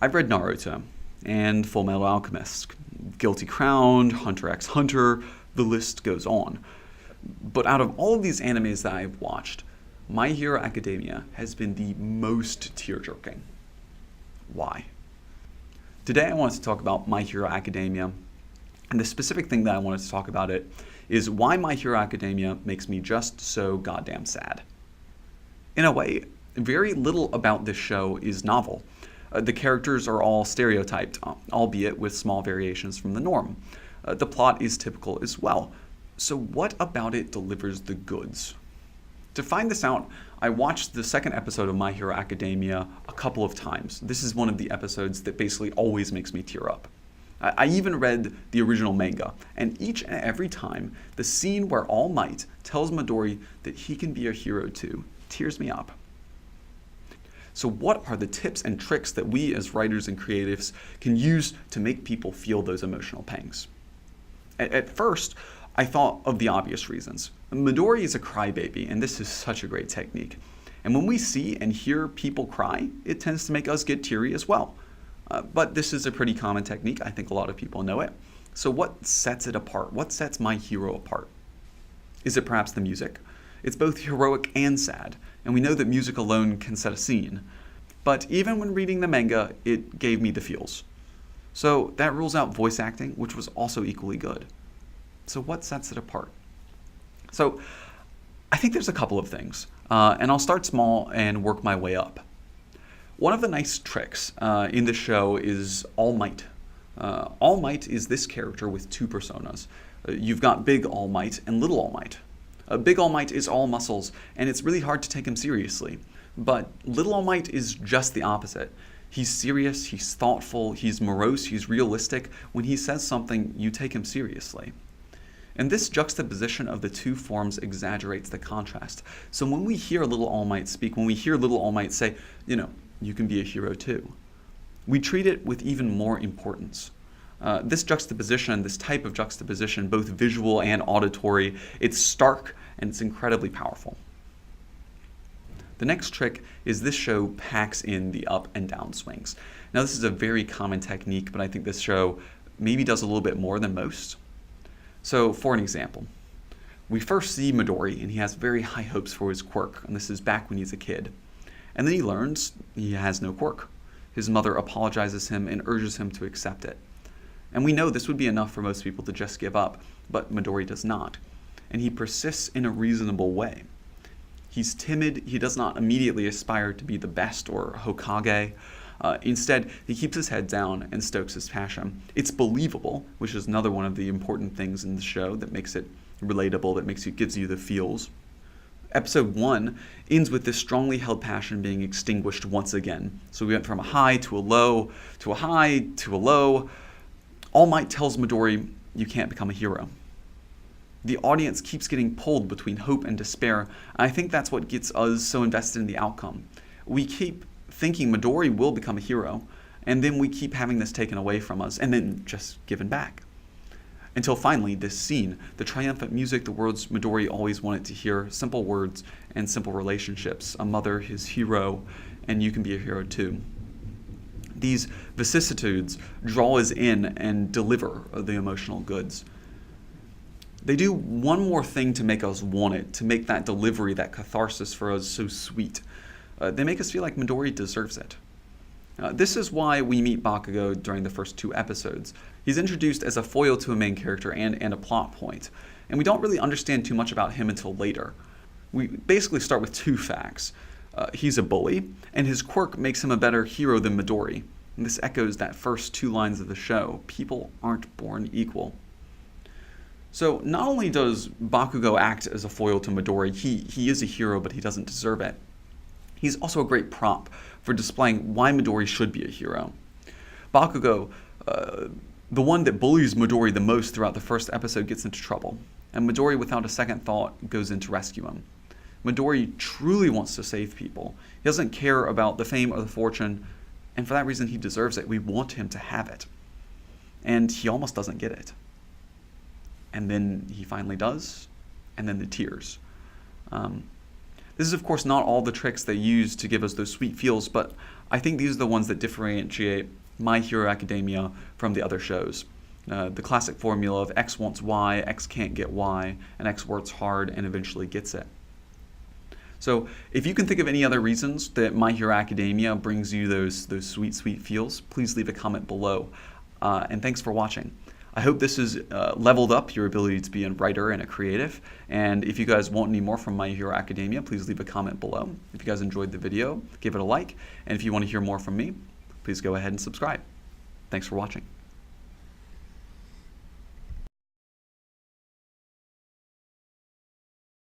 I've read Naruto and Full Metal Alchemist, Guilty Crown, Hunter x Hunter, the list goes on. But out of all of these animes that I've watched, My Hero Academia has been the most tear-jerking. Why? Today I wanted to talk about My Hero Academia, and the specific thing that I wanted to talk about it is why My Hero Academia makes me just so goddamn sad. In a way, very little about this show is novel. The characters are all stereotyped, albeit with small variations from the norm. The plot is typical as well. So what about it delivers the goods? To find this out, I watched the second episode of My Hero Academia a couple of times. This is one of the episodes that basically always makes me tear up. I even read the original manga, and each and every time, the scene where All Might tells Midori that he can be a hero too tears me up. So what are the tips and tricks that we as writers and creatives can use to make people feel those emotional pangs? At first, I thought of the obvious reasons. Midori is a crybaby, and this is such a great technique. And when we see and hear people cry, it tends to make us get teary as well. But this is a pretty common technique. I think a lot of people know it. So what sets it apart? What sets My Hero apart? Is it perhaps the music? It's both heroic and sad, and we know that music alone can set a scene. But even when reading the manga, it gave me the feels. So that rules out voice acting, which was also equally good. So what sets it apart? So I think there's a couple of things, and I'll start small and work my way up. One of the nice tricks in the show is All Might. All Might is this character with two personas. You've got Big All Might and Little All Might. Big All Might is all muscles, and it's really hard to take him seriously. But Little All Might is just the opposite. He's serious, he's thoughtful, he's morose, he's realistic. When he says something, you take him seriously. And this juxtaposition of the two forms exaggerates the contrast. So when we hear Little All Might speak, when we hear Little All Might say, you can be a hero too, we treat it with even more importance. This juxtaposition, this type of juxtaposition, both visual and auditory, it's stark and it's incredibly powerful. The next trick is this show packs in the up and down swings. Now this is a very common technique, but I think this show maybe does a little bit more than most. So for an example, we first see Midori and he has very high hopes for his quirk, and this is back when he's a kid. And then he learns he has no quirk. His mother apologizes him and urges him to accept it. And we know this would be enough for most people to just give up, but Midori does not. And he persists in a reasonable way. He's timid, he does not immediately aspire to be the best or Hokage. Instead, he keeps his head down and stokes his passion. It's believable, which is another one of the important things in the show that makes it relatable, that gives you the feels. Episode 1 ends with this strongly held passion being extinguished once again. So we went from a high to a low, to a high to a low. All Might tells Midori, you can't become a hero. The audience keeps getting pulled between hope and despair, and I think that's what gets us so invested in the outcome. We keep thinking Midori will become a hero, and then we keep having this taken away from us, and then just given back. Until finally, this scene, the triumphant music the words Midori always wanted to hear, simple words and simple relationships, a mother, his hero, and you can be a hero too. These vicissitudes draw us in and deliver the emotional goods. They do one more thing to make us want it, to make that delivery, that catharsis for us so sweet. They make us feel like Midori deserves it. This is why we meet Bakugo during the first 2 episodes. He's introduced as a foil to a main character and a plot point, and we don't really understand too much about him until later. We basically start with 2 facts. He's a bully, and his quirk makes him a better hero than Midori. And this echoes that first 2 lines of the show. People aren't born equal. So not only does Bakugo act as a foil to Midori, he is a hero, but he doesn't deserve it. He's also a great prop for displaying why Midori should be a hero. Bakugo, the one that bullies Midori the most throughout the first episode, gets into trouble, and Midori, without a second thought, goes in to rescue him. Midori truly wants to save people. He doesn't care about the fame or the fortune, and for that reason he deserves it. We want him to have it. And he almost doesn't get it. And then he finally does, and then the tears. This is, of course, not all the tricks they use to give us those sweet feels, but I think these are the ones that differentiate My Hero Academia from the other shows. The classic formula of X wants Y, X can't get Y, and X works hard and eventually gets it. So if you can think of any other reasons that My Hero Academia brings you those sweet, sweet feels, please leave a comment below. And thanks for watching. I hope this has leveled up your ability to be a writer and a creative. And if you guys want any more from My Hero Academia, please leave a comment below. If you guys enjoyed the video, give it a like. And if you want to hear more from me, please go ahead and subscribe. Thanks for watching.